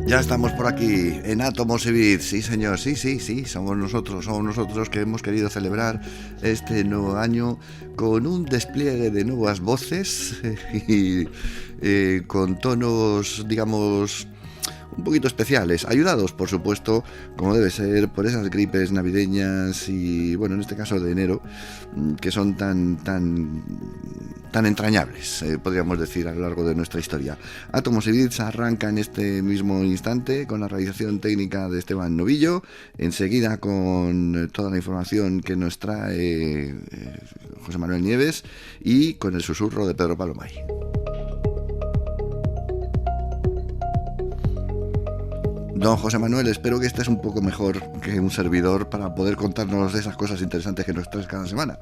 Ya estamos por aquí en Átomos y Bits, sí señor, sí, somos nosotros que hemos querido celebrar este nuevo año con un despliegue de nuevas voces y con tonos, digamos, un poquito especiales, ayudados por supuesto, como debe ser, por esas gripes navideñas y, bueno, en este caso de enero, que son tan entrañables, podríamos decir, a lo largo de nuestra historia. Átomos y Bits arranca en este mismo instante con la realización técnica de Esteban Novillo, enseguida con toda la información que nos trae José Manuel Nieves y con el susurro de Pedro Palomay. Don José Manuel, espero que estés un poco mejor que un servidor para poder contarnos de esas cosas interesantes que nos traes cada semana.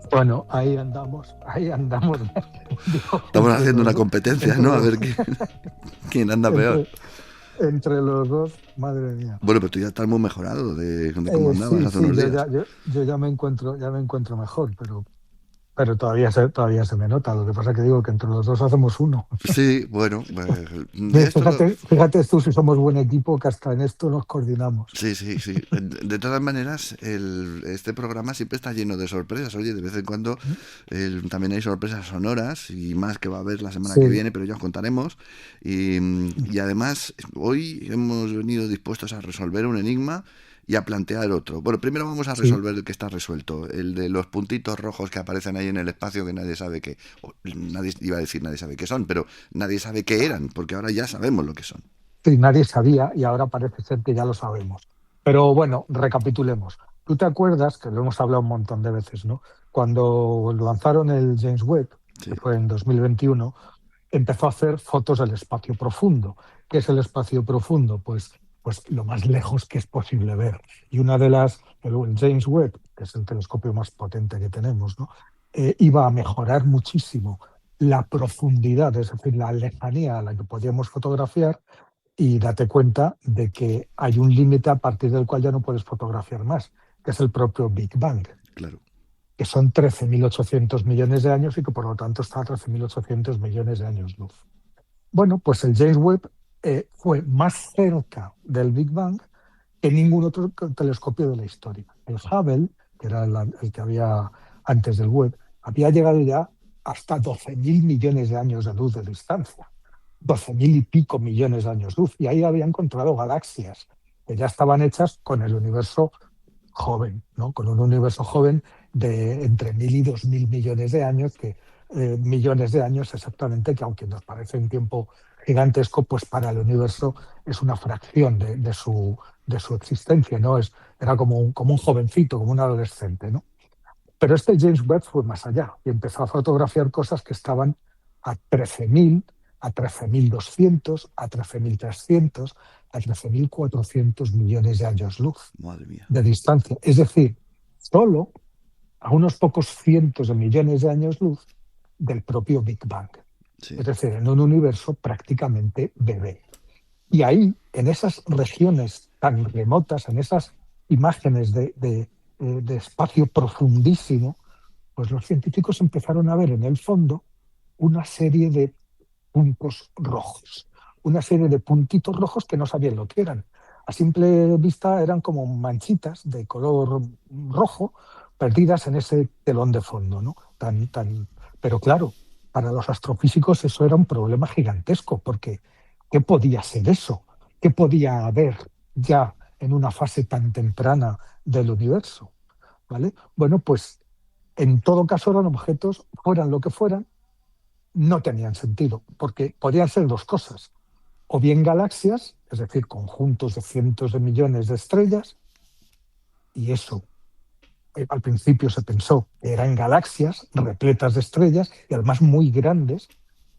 Bueno, ahí andamos. Digo, Estamos haciendo una competencia, ¿no? A ver quién anda peor. Entre los dos, madre mía. Bueno, pero tú ya estás muy mejorado de cómo andabas hace unos días. Yo ya me encuentro mejor, pero todavía se me nota. Lo que pasa es que digo que entre los dos hacemos uno. Sí, bueno, de esto Fíjate tú si somos buen equipo, que hasta en esto nos coordinamos. Sí. De todas maneras, este programa siempre está lleno de sorpresas. Oye, de vez en cuando también hay sorpresas sonoras y más que va a haber la semana que viene, pero ya os contaremos. Y además, hoy hemos venido dispuestos a resolver un enigma y a plantear otro. Bueno, primero vamos a resolver el que está resuelto, el de los puntitos rojos que aparecen ahí en el espacio que nadie sabe qué, nadie sabe qué son, pero nadie sabe qué eran, porque ahora ya sabemos lo que son. Sí, nadie sabía y ahora parece ser que ya lo sabemos. Pero bueno, recapitulemos. Tú te acuerdas, que lo hemos hablado un montón de veces, ¿no? Cuando lanzaron el James Webb, que fue en 2021, empezó a hacer fotos del espacio profundo. ¿Qué es el espacio profundo? Pues lo más lejos que es posible ver. Y el James Webb, que es el telescopio más potente que tenemos, ¿no? Iba a mejorar muchísimo la profundidad, es decir, la lejanía a la que podíamos fotografiar, y date cuenta de que hay un límite a partir del cual ya no puedes fotografiar más, que es el propio Big Bang. Claro. Que son 13.800 millones de años y que por lo tanto está a 13.800 millones de años luz. Bueno, pues el James Webb fue más cerca del Big Bang que ningún otro telescopio de la historia. El Hubble, que era el que había antes del Webb, había llegado ya hasta 12.000 millones de años de luz de distancia. 12.000 y pico millones de años luz. Y ahí había encontrado galaxias que ya estaban hechas con el universo joven, ¿no? Con un universo joven de entre 1.000 y 2.000 millones de años, millones de años exactamente, que aunque nos parece un tiempo gigantesco, pues para el universo es una fracción de su existencia, ¿no? Era como un jovencito, como un adolescente, ¿no? Pero este James Webb fue más allá y empezó a fotografiar cosas que estaban a 13.000, a 13.200, a 13.300, a 13.400 millones de años luz de distancia. Es decir, solo a unos pocos cientos de millones de años luz del propio Big Bang. Sí. Es decir, en un universo prácticamente bebé. Y ahí, en esas regiones tan remotas, en esas imágenes de espacio profundísimo, pues los científicos empezaron a ver en el fondo una serie de puntos rojos, una serie de puntitos rojos que no sabían lo que eran. A simple vista eran como manchitas de color rojo perdidas en ese telón de fondo, ¿no? Pero claro, para los astrofísicos eso era un problema gigantesco, porque ¿qué podía ser eso? ¿Qué podía haber ya en una fase tan temprana del universo? ¿Vale? Bueno, pues en todo caso eran objetos, fueran lo que fueran, no tenían sentido, porque podían ser dos cosas: o bien galaxias, es decir, conjuntos de cientos de millones de estrellas, y eso al principio se pensó que eran galaxias repletas de estrellas y además muy grandes,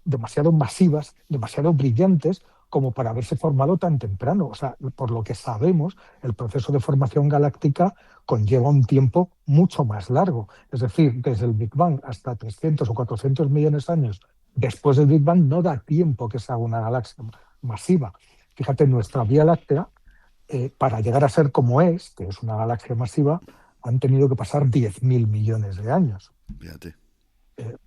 demasiado masivas, demasiado brillantes como para haberse formado tan temprano. O sea, por lo que sabemos, el proceso de formación galáctica conlleva un tiempo mucho más largo. Es decir, desde el Big Bang hasta 300 o 400 millones de años después del Big Bang no da tiempo que se haga una galaxia masiva. Fíjate, nuestra Vía Láctea, para llegar a ser como es, que es una galaxia masiva, han tenido que pasar 10.000 millones de años. Fíjate.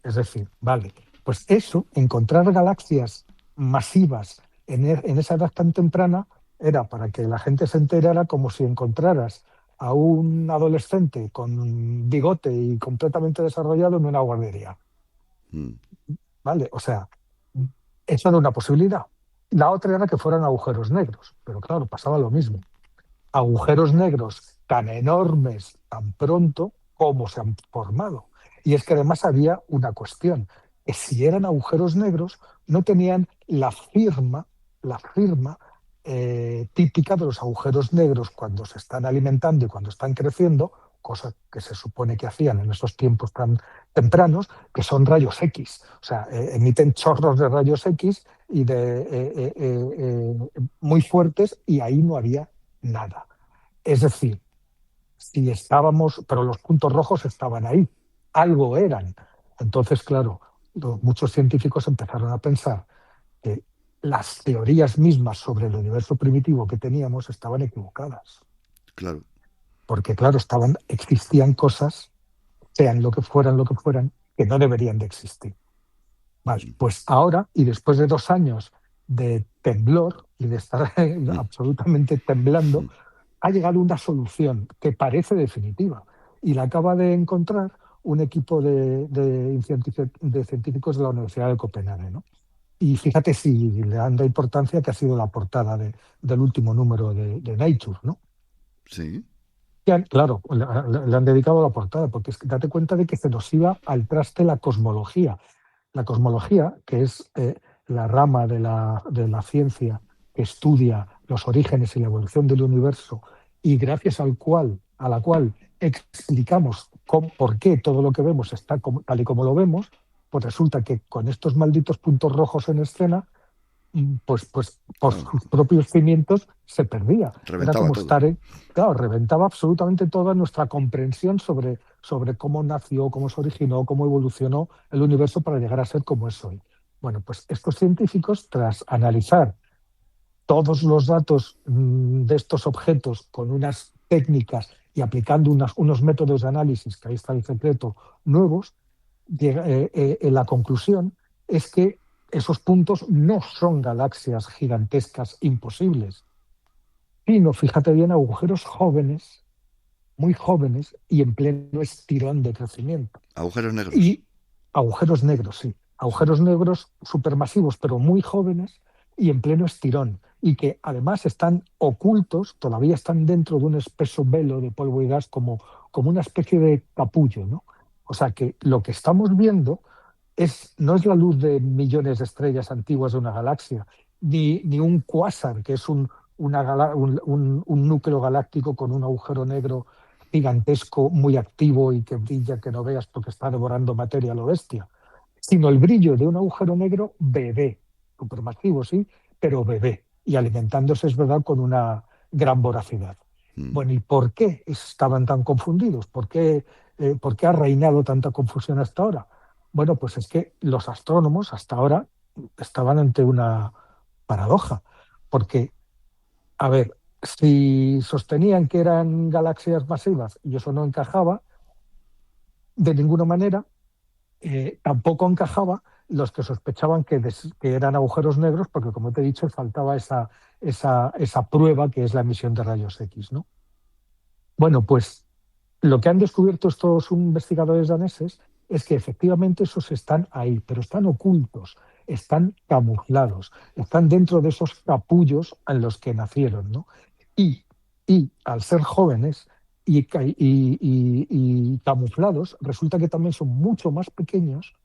Es decir, vale, pues eso, encontrar galaxias masivas en esa edad tan temprana era para que la gente se enterara como si encontraras a un adolescente con bigote y completamente desarrollado en una guardería. mm, ¿Vale? O sea, eso era una posibilidad. La otra era que fueran agujeros negros, pero claro, pasaba lo mismo. Agujeros negros tan enormes tan pronto como se han formado. Y es que además había una cuestión, que si eran agujeros negros no tenían la firma típica de los agujeros negros cuando se están alimentando y cuando están creciendo, cosa que se supone que hacían en esos tiempos tan tempranos, que son rayos X. O sea, emiten chorros de rayos X y muy fuertes y ahí no había nada. Es decir, si estábamos, pero los puntos rojos estaban ahí, algo eran. Entonces, claro, muchos científicos empezaron a pensar que las teorías mismas sobre el universo primitivo que teníamos estaban equivocadas, claro. porque claro, existían cosas, sean lo que fueran, que no deberían de existir. Vale, pues ahora, y después de 2 años de temblor y de estar Mm, absolutamente temblando, mm, ha llegado una solución que parece definitiva y la acaba de encontrar un equipo de científicos de la Universidad de Copenhague, ¿no? Y fíjate si le han dado importancia que ha sido la portada del último número de Nature, ¿no? sí, Claro, le han dedicado la portada, porque es que date cuenta de que se nos iba al traste la cosmología. La cosmología, que es la rama de la ciencia que estudia los orígenes y la evolución del universo y gracias a la cual explicamos por qué todo lo que vemos está tal y como lo vemos, pues resulta que con estos malditos puntos rojos en escena, pues por claro. sus propios cimientos se perdía. Era Reventaba como todo. estar claro, reventaba absolutamente toda nuestra comprensión sobre cómo nació, cómo se originó, cómo evolucionó el universo para llegar a ser como es hoy. Bueno, pues estos científicos, tras analizar todos los datos de estos objetos con unas técnicas y aplicando unos métodos de análisis, que ahí está el secreto, nuevos, la conclusión es que esos puntos no son galaxias gigantescas imposibles, sino, fíjate bien, agujeros jóvenes, muy jóvenes y en pleno estirón de crecimiento. Agujeros negros. Y agujeros negros, sí. Sí. Agujeros negros supermasivos, pero muy jóvenes y en pleno estirón. Y que además están ocultos, todavía están dentro de un espeso velo de polvo y gas, como una especie de capullo, ¿no? O sea que lo que estamos viendo no es la luz de millones de estrellas antiguas de una galaxia, ni un cuásar, que es un núcleo galáctico con un agujero negro gigantesco, muy activo y que brilla que no veas porque está devorando materia a lo bestia, sino el brillo de un agujero negro bebé, supermasivo, sí, pero bebé, y alimentándose, es verdad, con una gran voracidad. Mm, Bueno, ¿y por qué estaban tan confundidos? ¿Por qué ha reinado tanta confusión hasta ahora? Bueno, pues es que los astrónomos hasta ahora estaban ante una paradoja, porque, a ver, si sostenían que eran galaxias masivas y eso no encajaba de ninguna manera, tampoco encajaba los que sospechaban que eran agujeros negros, porque como te he dicho, faltaba esa prueba que es la emisión de rayos X, ¿no? Bueno, pues lo que han descubierto estos investigadores daneses es que efectivamente esos están ahí, pero están ocultos, están camuflados, están dentro de esos capullos en los que nacieron, ¿no? Y, y al ser jóvenes y camuflados, resulta que también son mucho más pequeños,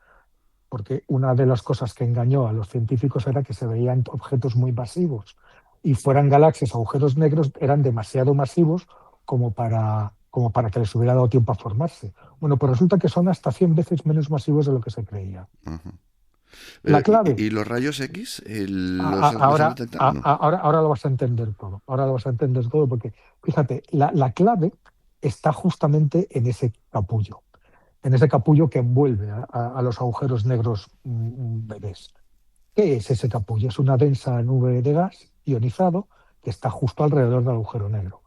porque una de las cosas que engañó a los científicos era que se veían objetos muy masivos y fueran galaxias, agujeros negros, eran demasiado masivos como para que les hubiera dado tiempo a formarse. Bueno, pues resulta que son hasta 100 veces menos masivos de lo que se creía. ajá. La clave, ¿Y los rayos X los han ahora, detectado? No. ahora lo vas a entender todo. Ahora lo vas a entender todo porque, fíjate, la clave está justamente en ese capullo que envuelve a los agujeros negros bebés. ¿Qué es ese capullo? Es una densa nube de gas ionizado que está justo alrededor del agujero negro.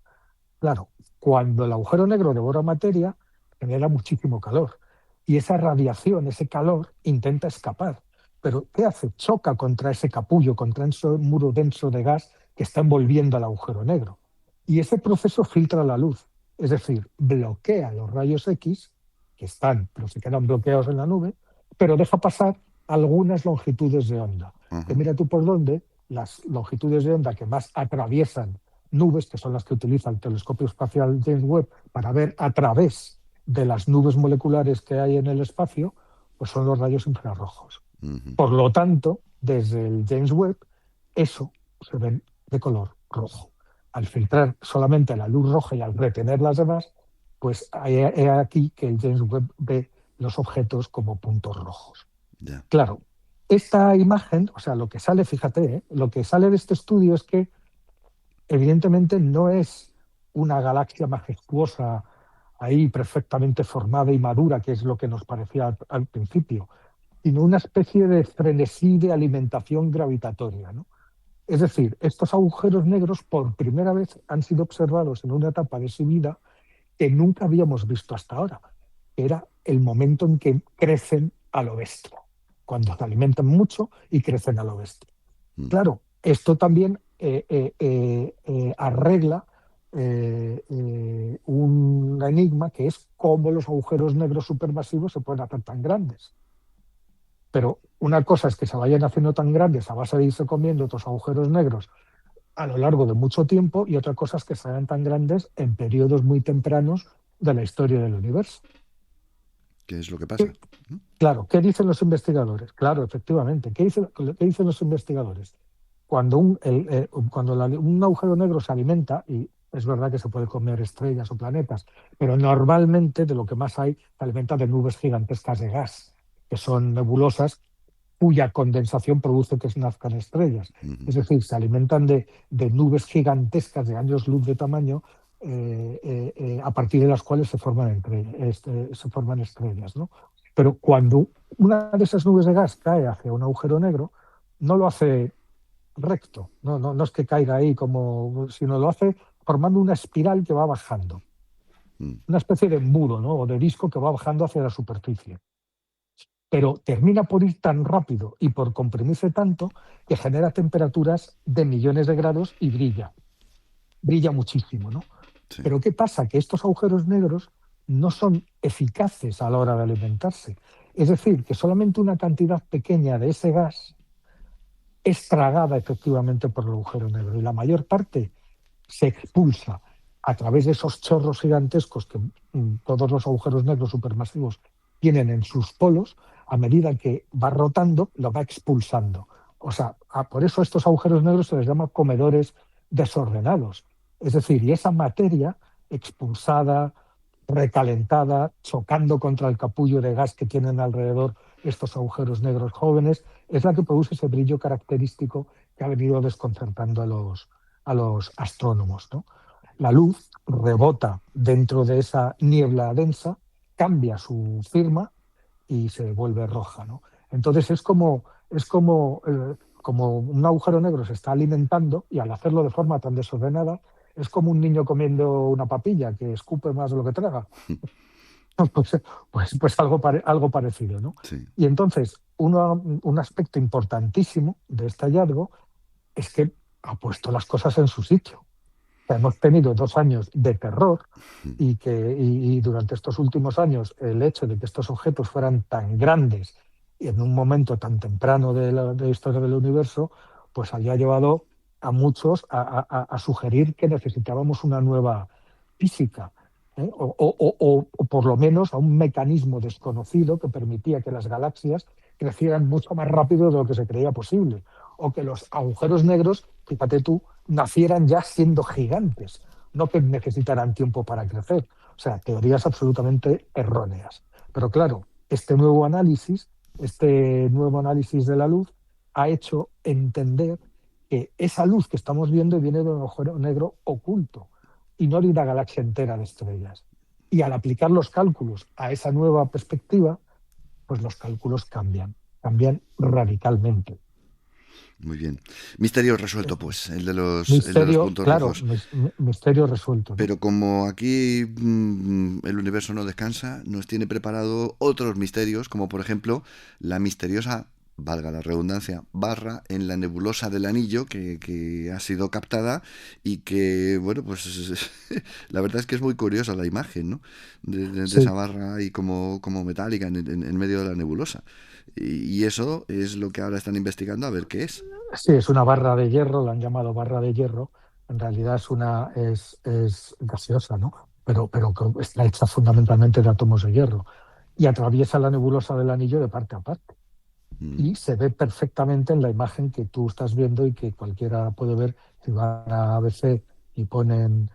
Claro, cuando el agujero negro devora materia, genera muchísimo calor. Y esa radiación, ese calor, intenta escapar. Pero ¿qué hace? Choca contra ese capullo, contra ese muro denso de gas que está envolviendo al agujero negro. Y ese proceso filtra la luz, es decir, bloquea los rayos X, que están, pero se quedan bloqueados en la nube, pero deja pasar algunas longitudes de onda. Que Ajá. mira tú por dónde, las longitudes de onda que más atraviesan nubes, que son las que utiliza el telescopio espacial James Webb para ver a través de las nubes moleculares que hay en el espacio, pues son los rayos infrarrojos. Ujú. Por lo tanto, desde el James Webb, eso se ve de color rojo. Al filtrar solamente la luz roja y al retener las demás, pues he aquí que el James Webb ve los objetos como puntos rojos. Ya. Claro, esta imagen, o sea, lo que sale, fíjate, lo que sale de este estudio es que evidentemente no es una galaxia majestuosa ahí perfectamente formada y madura, que es lo que nos parecía al principio, sino una especie de frenesí de alimentación gravitatoria, ¿no? Es decir, estos agujeros negros por primera vez han sido observados en una etapa de su vida que nunca habíamos visto hasta ahora, que era el momento en que crecen a lo bestia, cuando se alimentan mucho y crecen a lo bestia. Mm. Claro, esto también arregla un enigma que es cómo los agujeros negros supermasivos se pueden hacer tan grandes. Pero una cosa es que se vayan haciendo tan grandes a base de irse comiendo otros agujeros negros a lo largo de mucho tiempo y otra cosa es que se hagan tan grandes en periodos muy tempranos de la historia del universo. ¿Qué es lo que pasa? ¿Qué? Claro, ¿qué dicen los investigadores? Claro, efectivamente, ¿qué dicen los investigadores? Cuando un agujero negro se alimenta, y es verdad que se puede comer estrellas o planetas, pero normalmente de lo que más hay se alimenta de nubes gigantescas de gas, que son nebulosas cuya condensación produce que nazcan estrellas. Ujú. Es decir, se alimentan de nubes gigantescas de años luz de tamaño a partir de las cuales se forman estrellas, ¿no? Pero cuando una de esas nubes de gas cae hacia un agujero negro, no lo hace recto, no es que caiga ahí como, sino lo hace formando una espiral que va bajando, Mm. una especie de embudo, ¿no? O de disco que va bajando hacia la superficie, pero termina por ir tan rápido y por comprimirse tanto que genera temperaturas de millones de grados y brilla muchísimo, ¿no? Sí. Pero ¿qué pasa? Que estos agujeros negros no son eficaces a la hora de alimentarse. Es decir, que solamente una cantidad pequeña de ese gas es tragada efectivamente por el agujero negro y la mayor parte se expulsa a través de esos chorros gigantescos que todos los agujeros negros supermasivos tienen en sus polos. A medida que va rotando, lo va expulsando. O sea, por eso a estos agujeros negros se les llama comedores desordenados. Es decir, y esa materia expulsada, recalentada, chocando contra el capullo de gas que tienen alrededor estos agujeros negros jóvenes, es la que produce ese brillo característico que ha venido desconcertando a los astrónomos, ¿no? La luz rebota dentro de esa niebla densa, cambia su firma y se vuelve roja, ¿no? Entonces como un agujero negro se está alimentando y al hacerlo de forma tan desordenada, es como un niño comiendo una papilla que escupe más de lo que traga. Pues, pues algo parecido, ¿no? Sí. Y entonces, un aspecto importantísimo de este hallazgo es que ha puesto las cosas en su sitio. Hemos tenido 2 años de terror Mm. y durante estos últimos años el hecho de que estos objetos fueran tan grandes y en un momento tan temprano de la historia del universo, pues había llevado a muchos a sugerir que necesitábamos una nueva física, o por lo menos a un mecanismo desconocido que permitía que las galaxias crecieran mucho más rápido de lo que se creía posible, o que los agujeros negros, fíjate tú, nacieran ya siendo gigantes, no que necesitaran tiempo para crecer. O sea, teorías absolutamente erróneas. Pero claro, este nuevo análisis de la luz ha hecho entender que esa luz que estamos viendo viene de un agujero negro oculto y no de una galaxia entera de estrellas. Y al aplicar los cálculos a esa nueva perspectiva, pues los cálculos cambian radicalmente. Muy bien. Misterio resuelto, pues, el de los Misterio, puntos claro, rojos. misterio resuelto, ¿no? Pero como aquí el universo no descansa, nos tiene preparado otros misterios, como por ejemplo la misteriosa valga la redundancia, barra en la nebulosa del Anillo que ha sido captada y que, bueno, pues la verdad es que es muy curiosa la imagen, ¿no? De esa Sí, barra ahí como metálica en medio de la nebulosa. Y eso es lo que ahora están investigando a ver qué es. sí, es una barra de hierro, la han llamado barra de hierro. En realidad es gaseosa, ¿no? Pero que está hecha fundamentalmente de átomos de hierro y atraviesa la nebulosa del Anillo de parte a parte. Mm. Y se ve perfectamente en la imagen que tú estás viendo y que cualquiera puede ver si van a ABC y ponen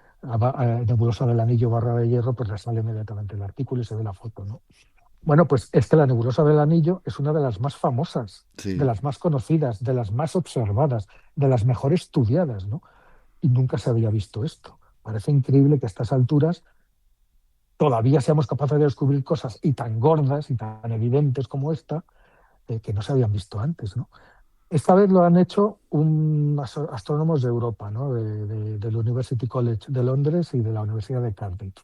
nebulosa del Anillo barra de hierro, pues le sale inmediatamente el artículo y se ve la foto, ¿no? Bueno, pues es que la nebulosa del Anillo es una de las más famosas, de Sí, las más conocidas, de las más observadas, de las mejor estudiadas, ¿no? Y nunca se había visto esto. Parece increíble que a estas alturas todavía seamos capaces de descubrir cosas y tan gordas y tan evidentes como esta, que no se habían visto antes, ¿no? Esta vez lo han hecho astrónomos de Europa, ¿no? Del University College de Londres y de la Universidad de Cardiff.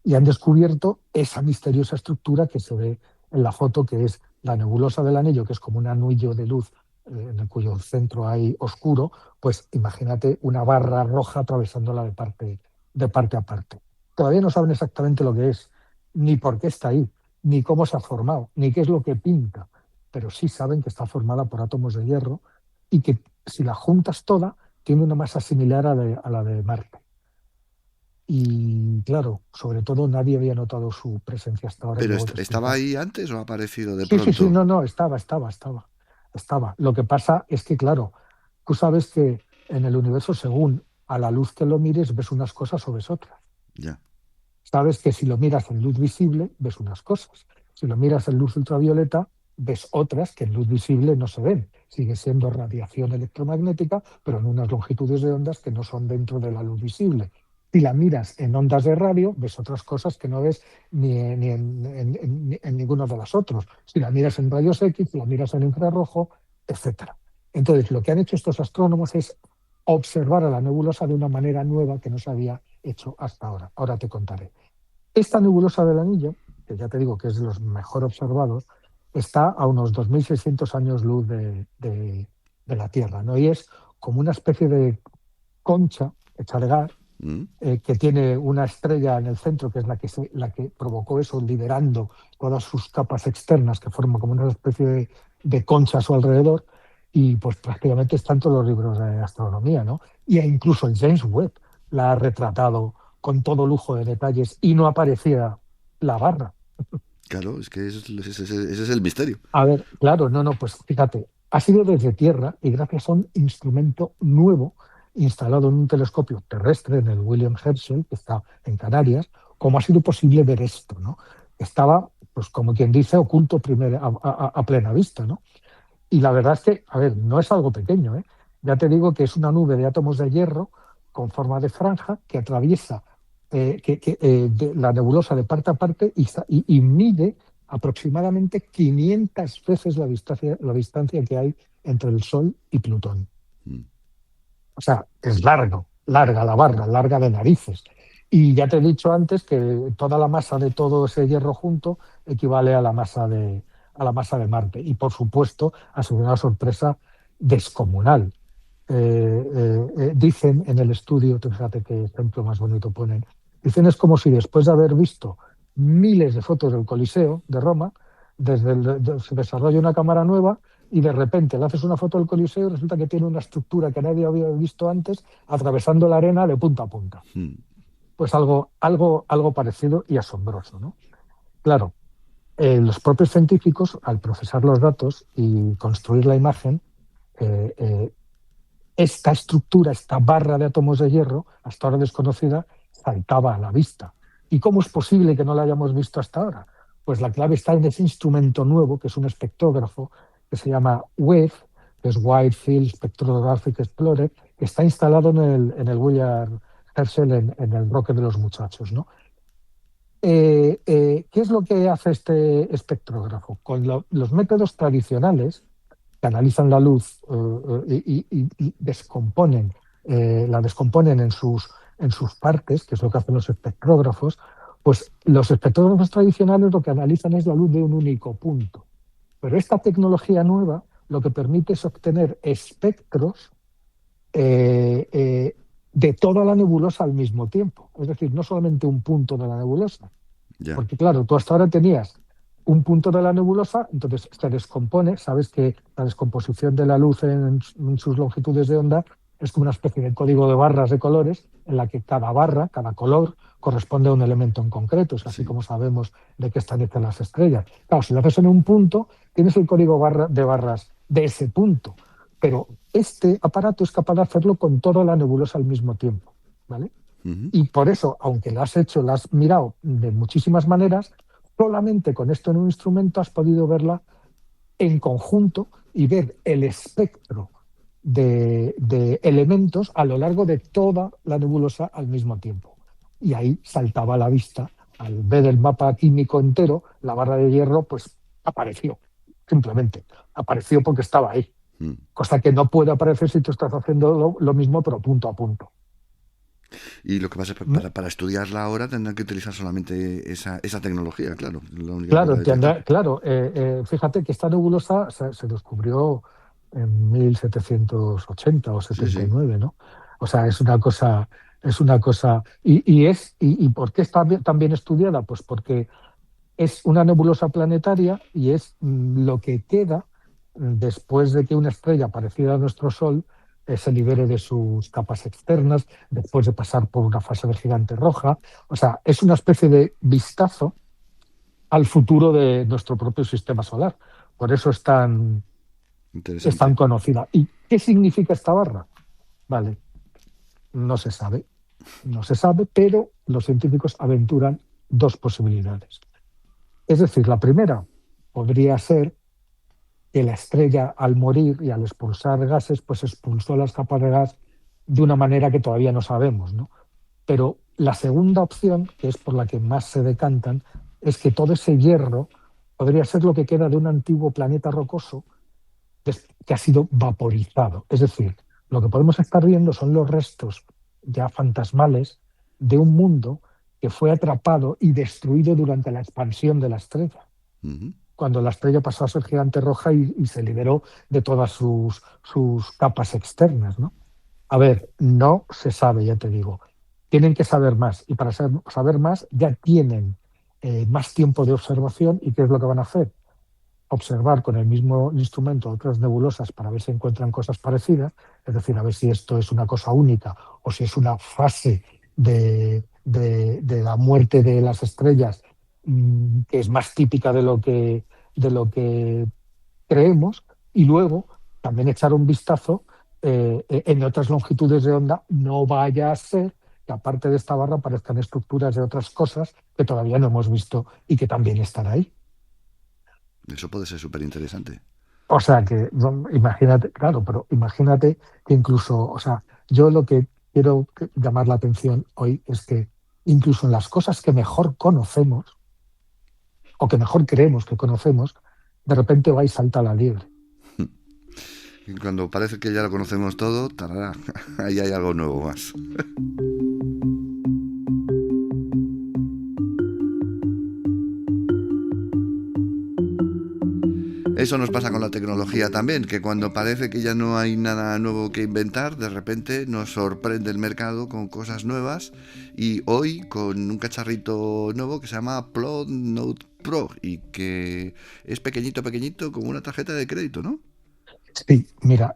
Y han descubierto esa misteriosa estructura que se ve en la foto, que es la nebulosa del Anillo, que es como un anillo de luz en el cuyo centro hay oscuro. Pues imagínate una barra roja atravesándola de parte a parte. Todavía no saben exactamente lo que es, ni por qué está ahí, ni cómo se ha formado, ni qué es lo que pinta, pero sí saben que está formada por átomos de hierro y que si la juntas toda, tiene una masa similar a la de Marte. Y claro, sobre todo nadie había notado su presencia hasta ahora y pero luego te ¿estaba explico. ahí antes o ha aparecido de Sí, sí, sí, pronto? no, no, estaba. Lo que pasa es que, claro, tú sabes que en el universo, según a la luz que lo mires, ves unas cosas o ves otras. Ya. Sabes que si lo miras en luz visible, ves unas cosas. Si lo miras en luz ultravioleta, ves otras que en luz visible no se ven. Sigue siendo radiación electromagnética, pero en unas longitudes de ondas que no son dentro de la luz visible. Si la miras en ondas de radio, ves otras cosas que no ves ni en ninguno de las otros. Si la miras en rayos X, si la miras en infrarrojo, etcétera. Entonces, lo que han hecho estos astrónomos es observar a la nebulosa de una manera nueva que no se había hecho hasta ahora. Ahora te contaré. Esta nebulosa del Anillo, que ya te digo que es de los mejor observados, está a unos 2.600 años luz de la Tierra, ¿no? Y es como una especie de concha hecha de gas, Mm. que tiene una estrella en el centro, que es la que provocó eso, liberando todas sus capas externas, que forman como una especie de concha a su alrededor, y pues prácticamente están todos los libros de astronomía, ¿no? Y incluso el James Webb la ha retratado con todo lujo de detalles y no aparecía la barra. Claro, es que ese es el misterio. A ver, claro, no, no, pues fíjate, ha sido desde tierra y gracias a un instrumento nuevo instalado en un telescopio terrestre en el William Herschel, que está en Canarias, cómo ha sido posible ver esto, ¿no? Estaba, pues como quien dice, oculto a plena vista, ¿no? Y la verdad es que, a ver, no es algo pequeño, ¿eh? Ya te digo que es una nube de átomos de hierro con forma de franja que atraviesa la nebulosa de parte a parte y mide aproximadamente 500 veces la distancia que hay entre el Sol y Plutón. Mm. O sea, es larga la barra, larga de narices. Y ya te he dicho antes que toda la masa de todo ese hierro junto equivale a la masa de Marte. Y por supuesto, ha sido una sorpresa descomunal. Dicen en el estudio, tú fíjate qué ejemplo más bonito ponen, dicen es como si después de haber visto miles de fotos del Coliseo de Roma, se desarrolla una cámara nueva y de repente le haces una foto del Coliseo y resulta que tiene una estructura que nadie había visto antes atravesando la arena de punta a punta. Mm. Pues algo parecido y asombroso, ¿no? Claro, los propios científicos, al procesar los datos y construir la imagen, eh, eh, esta estructura, esta barra de átomos de hierro, hasta ahora desconocida, saltaba a la vista. ¿Y cómo es posible que no la hayamos visto hasta ahora? Pues la clave está en ese instrumento nuevo, que es un espectrógrafo, que se llama WEF, que es Wide Field Spectrographic Explorer, que está instalado en el William Herschel, en el Roque de los Muchachos, ¿no? ¿Qué es lo que hace este espectrógrafo? Con los métodos tradicionales que analizan la luz y descomponen, la descomponen en sus partes, que es lo que hacen los espectrógrafos, pues los espectrógrafos tradicionales lo que analizan es la luz de un único punto. Pero esta tecnología nueva lo que permite es obtener espectros de toda la nebulosa al mismo tiempo. Es decir, no solamente un punto de la nebulosa. Ya. Porque claro, tú hasta ahora tenías un punto de la nebulosa, entonces se descompone, sabes que la descomposición de la luz en sus longitudes de onda es como una especie de código de barras de colores en la que cada barra, cada color, corresponde a un elemento en concreto. Es así Sí. como sabemos de qué están hechas las estrellas. Claro, si lo haces en un punto, tienes el código de barras de ese punto, pero este aparato es capaz de hacerlo con toda la nebulosa al mismo tiempo, ¿vale? Ujú. Y por eso, aunque lo has hecho, lo has mirado de muchísimas maneras, solamente con esto en un instrumento has podido verla en conjunto y ver el espectro de elementos a lo largo de toda la nebulosa al mismo tiempo. Y ahí saltaba a la vista, al ver el mapa químico entero, la barra de hierro pues apareció, simplemente. Apareció porque estaba ahí. Mm. Cosa que no puede aparecer si tú estás haciendo lo mismo, pero punto a punto. Y lo que pasa es que para estudiarla ahora tendrán que utilizar solamente esa tecnología, claro, la única que Claro, pueda detectar. claro. Fíjate que esta nebulosa se descubrió en 1780 o Sí, setenta y sí. nueve, ¿no? O sea, es una cosa, y ¿por qué está tan bien estudiada? Pues porque es una nebulosa planetaria y es lo que queda después de que una estrella parecida a nuestro Sol se libere de sus capas externas, después de pasar por una fase de gigante roja. O sea, es una especie de vistazo al futuro de nuestro propio sistema solar. Por eso es tan Interesante. conocida. ¿Y qué significa esta barra? Vale, no se sabe, no se sabe, pero los científicos aventuran dos posibilidades. Es decir, la primera podría ser que la estrella al morir y al expulsar gases, pues expulsó las capas de gas de una manera que todavía no sabemos, ¿no? Pero la segunda opción, que es por la que más se decantan, es que todo ese hierro podría ser lo que queda de un antiguo planeta rocoso que ha sido vaporizado. Es decir, lo que podemos estar viendo son los restos ya fantasmales de un mundo que fue atrapado y destruido durante la expansión de la estrella, Ujú. cuando la estrella pasó a ser gigante roja y se liberó de todas sus capas externas, ¿no? A ver, no se sabe, ya te digo. Tienen que saber más y para saber más ya tienen más tiempo de observación. ¿Y qué es lo que van a hacer? Observar con el mismo instrumento otras nebulosas para ver si encuentran cosas parecidas, es decir, a ver si esto es una cosa única o si es una fase de la muerte de las estrellas que es más típica de lo que creemos, y luego también echar un vistazo en otras longitudes de onda. No vaya a ser que aparte de esta barra aparezcan estructuras de otras cosas que todavía no hemos visto y que también están ahí. Eso puede ser súper interesante. O sea que, imagínate, claro, pero imagínate que incluso, o sea, yo lo que quiero llamar la atención hoy es que incluso en las cosas que mejor conocemos o que mejor creemos que conocemos, de repente va y salta la liebre. Y cuando parece que ya lo conocemos todo, tarará, ahí hay algo nuevo más. Eso nos pasa con la tecnología también, que cuando parece que ya no hay nada nuevo que inventar, de repente nos sorprende el mercado con cosas nuevas y hoy con un cacharrito nuevo que se llama Plot Note Pro y que es pequeñito, pequeñito como una tarjeta de crédito, ¿no? Sí, mira,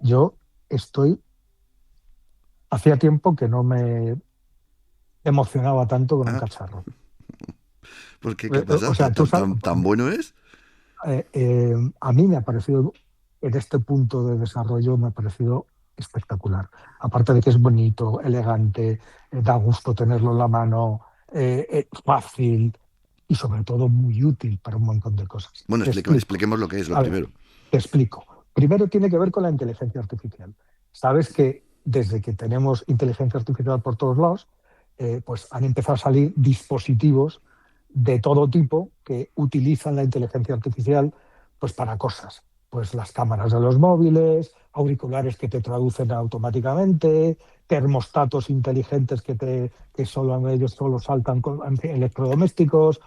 hacía tiempo que no me emocionaba tanto con un Ah, cacharro. ¿por qué? ¿Qué ha O pasado? sea, tú sabes, ¿Tan bueno es? a mí me ha parecido, en este punto de desarrollo, me ha parecido espectacular. Aparte de que es bonito, elegante, da gusto tenerlo en la mano, fácil y sobre todo muy útil para un montón de cosas. Bueno, Te explico. expliquemos lo que es lo A ver, primero. te explico. Primero tiene que ver con la inteligencia artificial. Sabes que desde que tenemos inteligencia artificial por todos lados, pues han empezado a salir dispositivos de todo tipo que utilizan la inteligencia artificial pues para cosas. Pues las cámaras de los móviles, auriculares que te traducen automáticamente, termostatos inteligentes que solo ellos solo saltan con electrodomésticos.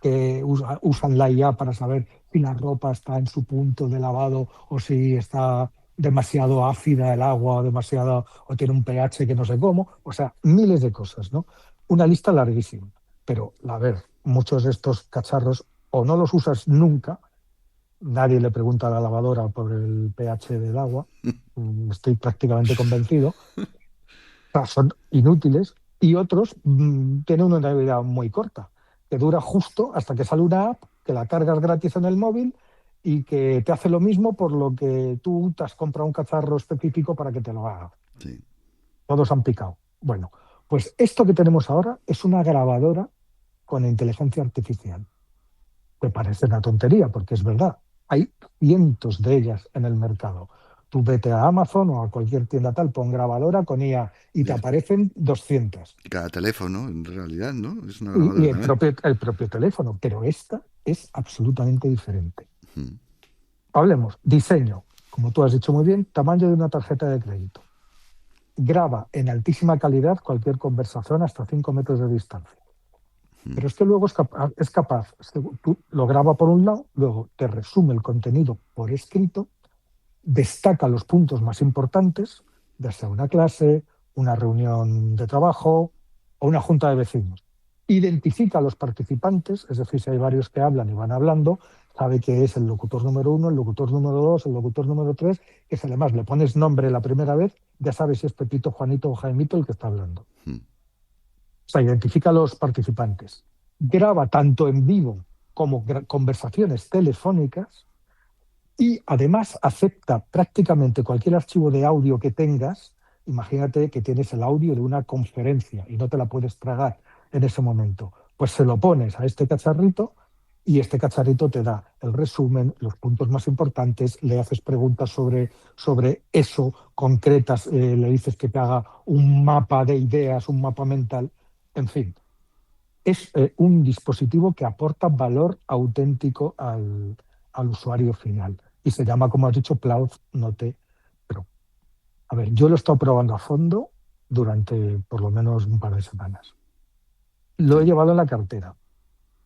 que usan la IA para saber si la ropa está en su punto de lavado o si está demasiado ácida el agua o tiene un pH que no sé cómo. O sea, miles de cosas, ¿no? Una lista larguísima. Pero, a ver, muchos de estos cacharros o no los usas nunca, nadie le pregunta a la lavadora por el pH del agua, estoy prácticamente convencido, sea, son inútiles, y otros tienen una vida muy corta, que dura justo hasta que sale una app, que la cargas gratis en el móvil y que te hace lo mismo por lo que tú te has comprado un cacharro específico para que te lo haga. Sí. Todos han picado. Bueno, pues esto que tenemos ahora es una grabadora con inteligencia artificial. Me parece una tontería, porque es verdad. Hay cientos de ellas en el mercado. Tú vete a Amazon o a cualquier tienda tal, pon grabadora con IA y te Y aparecen 200. cada teléfono, en realidad, ¿no? Es una Y grabadora también. el propio teléfono, pero esta es absolutamente diferente. Mm. Hablemos, diseño, como tú has dicho muy bien, tamaño de una tarjeta de crédito. Graba en altísima calidad cualquier conversación hasta 5 metros de distancia. Mm. Pero es que luego es capaz, tú lo graba por un lado, luego te resume el contenido por escrito, destaca los puntos más importantes, ya sea una clase, una reunión de trabajo o una junta de vecinos. Identifica a los participantes, es decir, si hay varios que hablan y van hablando, sabe que es el locutor número uno, el locutor número dos, el locutor número tres, que si además le pones nombre la primera vez, ya sabes si es Pepito, Juanito o Jaimito el que está hablando. Mm. O sea, identifica a los participantes. Graba tanto en vivo como conversaciones telefónicas y además acepta prácticamente cualquier archivo de audio que tengas. Imagínate que tienes el audio de una conferencia y no te la puedes tragar en ese momento. Pues se lo pones a este cacharrito y este cacharrito te da el resumen, los puntos más importantes, le haces preguntas sobre eso concretas, le dices que te haga un mapa de ideas, un mapa mental, en fin. Es un dispositivo que aporta valor auténtico al usuario final. Y se llama, como has dicho, Cloud Note Pro. A ver, yo lo he estado probando a fondo durante por lo menos un par de semanas. Lo he Sí. llevado en la cartera.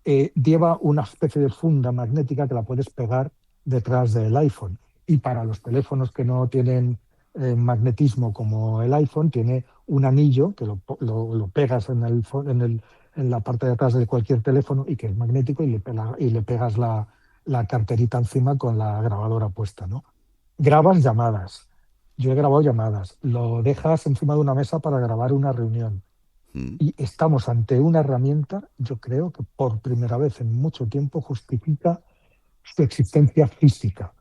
Lleva una especie de funda magnética que la puedes pegar detrás del iPhone. Y para los teléfonos que no tienen magnetismo como el iPhone, tiene un anillo que lo pegas en la parte de atrás de cualquier teléfono y que es magnético y le pegas la carterita encima con la grabadora puesta, ¿no? Grabas llamadas. Yo he grabado llamadas. Lo dejas encima de una mesa para grabar una reunión. Mm. Y estamos ante una herramienta, yo creo que por primera vez en mucho tiempo justifica su existencia física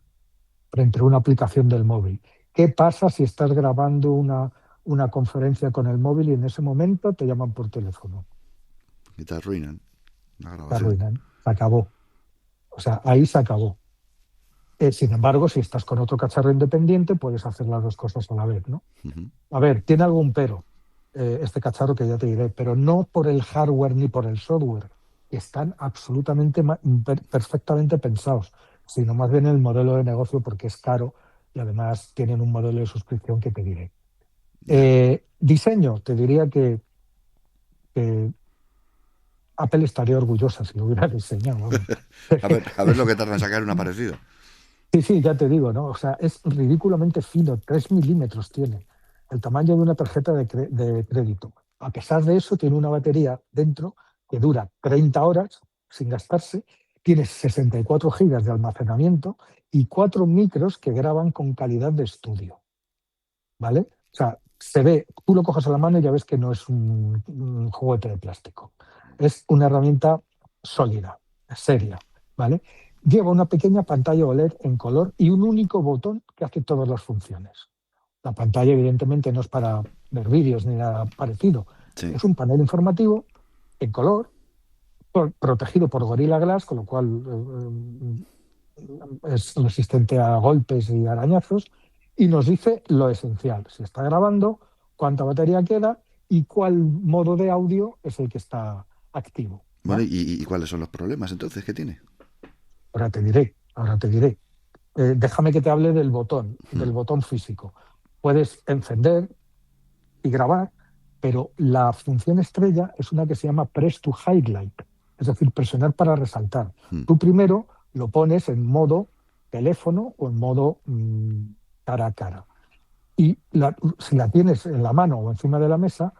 frente a una aplicación del móvil. ¿Qué pasa si estás grabando una conferencia con el móvil y en ese momento te llaman por teléfono? Y te arruinan la Te grabación. arruinan. Se acabó. O sea, ahí se acabó. Sin embargo, si estás con otro cacharro independiente, puedes hacer las dos cosas a la vez, ¿no? Ujú. A ver, tiene algún pero, este cacharro que ya te diré, pero no por el hardware ni por el software, que están absolutamente perfectamente pensados, sino más bien el modelo de negocio porque es caro y además tienen un modelo de suscripción que te diré. Ya. Diseño, te diría que Apple estaría orgullosa si lo hubiera diseñado, vamos. A ver lo que tarda en sacar una parecida. Sí, sí, ya te digo, ¿no? O sea, es ridículamente fino, 3 milímetros tiene, el tamaño de una tarjeta de crédito. A pesar de eso, tiene una batería dentro que dura 30 horas sin gastarse, tiene 64 gigas de almacenamiento y 4 micros que graban con calidad de estudio, ¿vale? O sea, se ve, tú lo coges a la mano y ya ves que no es un juguete de plástico. Es una herramienta sólida, seria, ¿vale? Lleva una pequeña pantalla OLED en color y un único botón que hace todas las funciones. La pantalla, evidentemente, no es para ver vídeos ni nada parecido. Sí. Es un panel informativo en color, protegido por Gorilla Glass, con lo cual es resistente a golpes y arañazos, y nos dice lo esencial, si está grabando, cuánta batería queda y cuál modo de audio es el que está activo, Bueno, ¿no? y cuáles son los problemas entonces que tiene? Ahora te diré, ahora te diré. Déjame que te hable Mm. del botón físico. Puedes encender y grabar, pero la función estrella es una que se llama Press to Highlight. es decir, presionar para resaltar. Mm. Tú primero lo pones en modo teléfono o en modo cara a cara. Y si la tienes en la mano o encima de la mesa,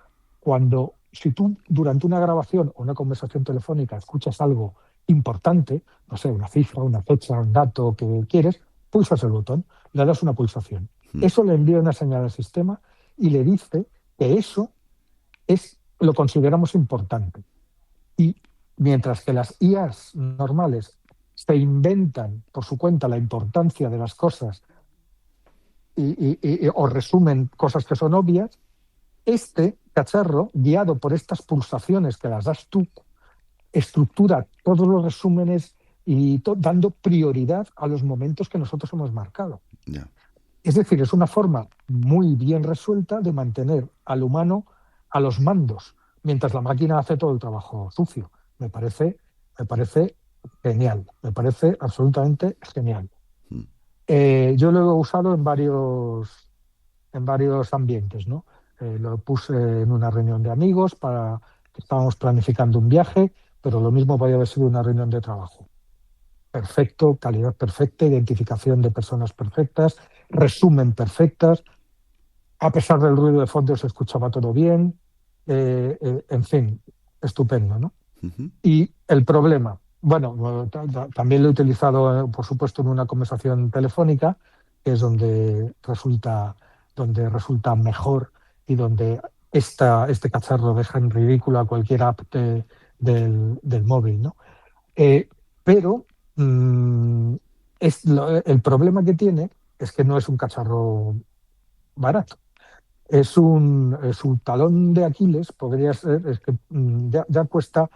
si tú durante una grabación o una conversación telefónica escuchas algo importante, no sé, una cifra, una fecha, un dato que quieres, pulsas el botón, le das una pulsación. Mm. Eso le envía una señal al sistema y le dice que eso lo consideramos importante. Y mientras que las IAs normales se inventan por su cuenta la importancia de las cosas o resumen cosas que son obvias, este cacharro, guiado por estas pulsaciones que las das tú, estructura todos los resúmenes y dando prioridad a los momentos que nosotros hemos marcado. Yeah. Es decir, es una forma muy bien resuelta de mantener al humano a los mandos, mientras la máquina hace todo el trabajo sucio. Me parece genial, me parece absolutamente genial. Mm. Yo lo he usado en varios ambientes, ¿no? Lo puse en una reunión de amigos que estábamos planificando un viaje, pero lo mismo podía haber sido una reunión de trabajo. Perfecto, calidad perfecta, identificación de personas perfectas, resumen perfectas. A pesar del ruido de fondo se escuchaba todo bien. En fin, estupendo, ¿no? Uh-huh. Y el problema, bueno, también lo he utilizado, por supuesto, en una conversación telefónica, que es donde resulta mejor y donde este cacharro deja en ridículo a cualquier app del móvil, ¿no? Pero el problema que tiene es que no es un cacharro barato. Es un talón de Aquiles, podría ser, es que ya cuesta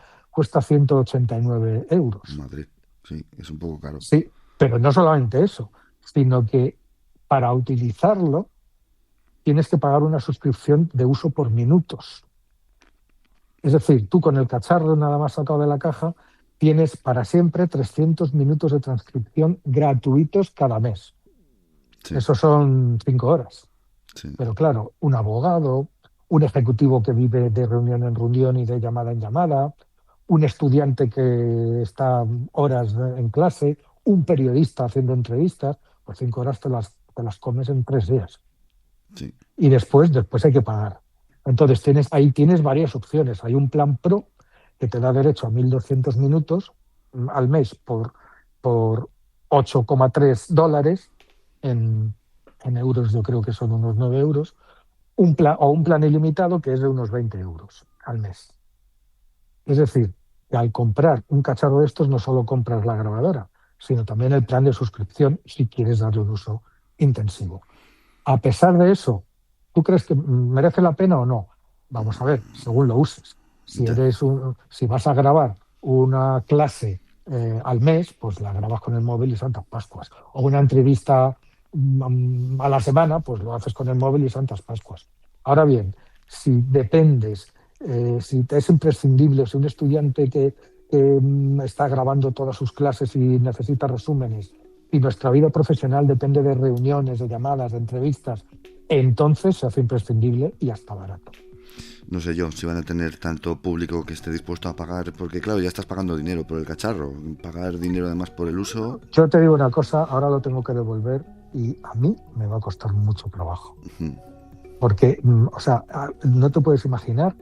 189 euros. Madrid, sí, es un poco caro. Sí, pero no solamente eso, sino que para utilizarlo tienes que pagar una suscripción de uso por minutos. Es decir, tú con el cacharro nada más sacado de la caja tienes para siempre 300 minutos de transcripción gratuitos cada mes. Sí. Eso son 5 horas. Sí. Pero claro, un abogado, un ejecutivo que vive de reunión en reunión y de llamada en llamada, un estudiante que está horas en clase, un periodista haciendo entrevistas, pues 5 horas te las comes en 3 días. Sí. Y después hay que pagar. Entonces ahí tienes varias opciones. Hay un plan Pro que te da derecho a 1.200 minutos al mes por $8,3 en euros, yo creo que son unos 9 euros, un plan ilimitado que es de unos 20 euros al mes. Es decir, que al comprar un cacharro de estos no solo compras la grabadora, sino también el plan de suscripción si quieres darle un uso intensivo. A pesar de eso, ¿tú crees que merece la pena o no? Vamos a ver, según lo uses. Si vas a grabar una clase al mes, pues la grabas con el móvil y Santas Pascuas. O una entrevista a la semana, pues lo haces con el móvil y Santas Pascuas. Ahora bien, si dependes, si te es imprescindible, si un estudiante que está grabando todas sus clases y necesita resúmenes, y nuestra vida profesional depende de reuniones, de llamadas, de entrevistas, entonces se hace imprescindible y hasta barato. No sé yo si van a tener tanto público que esté dispuesto a pagar, porque claro, ya estás pagando dinero por el cacharro, pagar dinero además por el uso. Yo te digo una cosa, ahora lo tengo que devolver y a mí me va a costar mucho trabajo. Uh-huh. Porque, no te puedes imaginar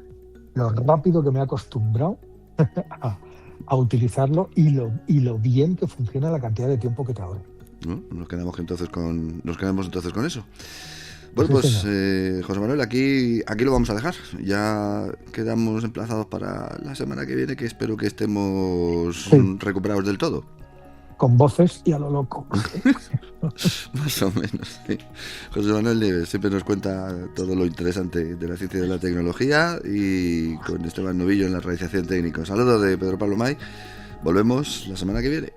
lo rápido que me he acostumbrado a utilizarlo y lo bien que funciona la cantidad de tiempo que te ahorra. ¿No? Nos quedamos entonces con eso. Bueno, sí, pues José Manuel, aquí lo vamos a dejar. Ya quedamos emplazados para la semana que viene, que espero que estemos recuperados del todo. Con voces y a lo loco. Más o menos, sí. José Manuel Nieves siempre nos cuenta todo lo interesante de la ciencia y de la tecnología, y con Esteban Novillo en la realización técnica. Saludos de Pedro Pablo May. Volvemos la semana que viene.